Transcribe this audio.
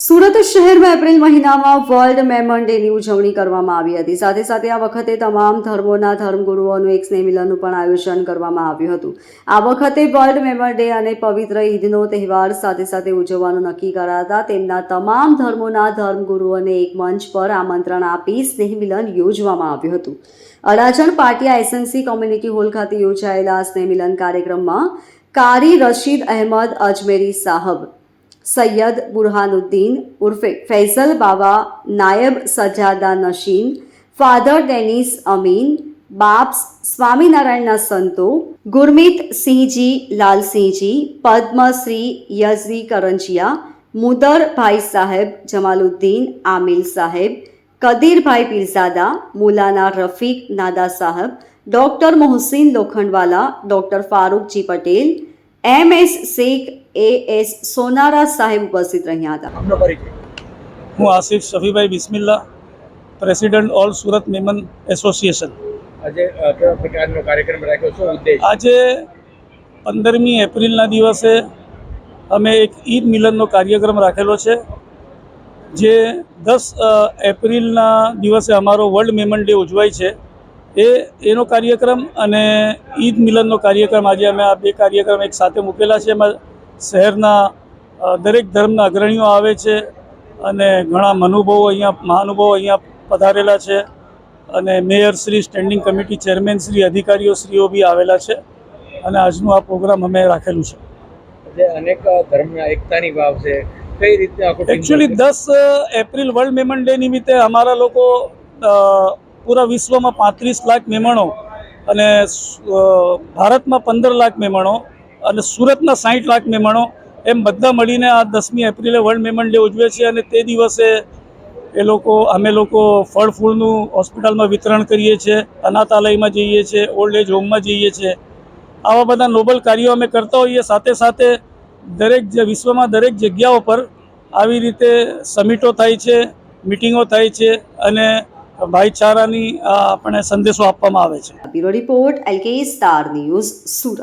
સુરત શહેરમાં એપ્રિલ મહિનામાં વર્લ્ડ મેમન ડેની ઉજવણી કરવામાં આવી હતી। સાથે સાથે આ વખતે તમામ ધર્મોના ધર્મગુરુઓનું એક સ્નેહ મિલનનું પણ આયોજન કરવામાં આવ્યું હતું। આ વખતે વર્લ્ડ મેમન ડે અને પવિત્ર ઈદનો તહેવાર સાથે સાથે ઉજવવાનું નક્કી કરાતા તેમના તમામ ધર્મોના ધર્મગુરુઓને એક મંચ પર આમંત્રણ આપી સ્નેહ મિલન યોજવામાં આવ્યું હતું। અડાજણ પાટિયા એસએનસી કોમ્યુનિટી હોલ ખાતે યોજાયેલા આ સ્નેહ મિલન કાર્યક્રમમાં કારી રશીદ અહેમદ અજમેરી સાહબ, સૈયદ બુરહાનુદ્દીન ઉર્ફે ફૈઝલ બાવા, નાયબ સજાદા નશીન, ફાધર ડેનિસ અમીન, બાપ્સ, સ્વામિનારાયણના સંતો, ગુરમીત સિંહજી લાલસિંહજી, પદ્મશ્રી યઝદી કરંજિયા, મુદર ભાઈ સાહેબ, જમાલુદ્દીન આમિલ સાહેબ, કદીરભાઈ Pirzada, મુલાના Rafiq Nada Saheb, doctor Mohsin Lokhandwala, doctor Farookji Patel, MS Shaikh, AS Sonara Saheb ઉપસ્થિત રહ્યા હતા। હું Asif Shafibhai Bismilla, president all Surat Memon association. આજે કેવા પ્રકારનો કાર્યક્રમ રાખ્યો છે? ઉદ્દેશ આજે 15મી એપ્રિલના દિવસે અમે એક ઈદ મિલનનો કાર્યક્રમ રાખેલો છે, જે 10 એપ્રિલના દિવસે અમારો વર્લ્ડ મેમન ડે ઉજવાય છે એનો કાર્યક્રમ અને ઈદ મિલનનો કાર્યક્રમ આજે અમે આ બે કાર્યક્રમ એક સાથે મૂકેલા છે। એમાં શહેરના દરેક ધર્મના અગ્રણીઓ આવે છે અને ઘણા મહાનુભાવો અહીંયા પધારેલા છે અને મેયરશ્રી, સ્ટેન્ડિંગ કમિટી ચેરમેનશ્રી, અધિકારીઓશ્રીઓ બી આવેલા છે અને આજનું આ પ્રોગ્રામ અમે રાખેલું છે। જે અનેક ધર્મના એકતાની ભાવ છે, કઈ રીતે actually 10 April world Memon day નિમિત્તે અમારા લોકો પૂરા વિશ્વમાં 35 લાખ મહેમાનો અને ભારતમાં 15 લાખ મહેમાનો અને સુરતના 60 લાખ મહેમાનો એમ બધા મળીને આ 10મી એપ્રિલે વર્લ્ડ મેમન ડે ઉજવે છે અને તે દિવસે અમે લોકો ફળ ફૂલનું હોસ્પિટલમાં વિતરણ કરીએ છીએ, અનાથાલયમાં જઈએ છીએ, ઓલ્ડ એજ હોમમાં જઈએ છીએ। આવા બધા નોબલ કાર્યો અમે કરતા હોઈએ। સાથે સાથે વિશ્વમાં દરેક જગ્યાઓ પર આવી રીતે સમિટો થાય છે, મિટિંગો થાય છે અને ભાઈચારાની આપણે સંદેશો આપવામાં આવે છે। Bureau report LK star news, Surat.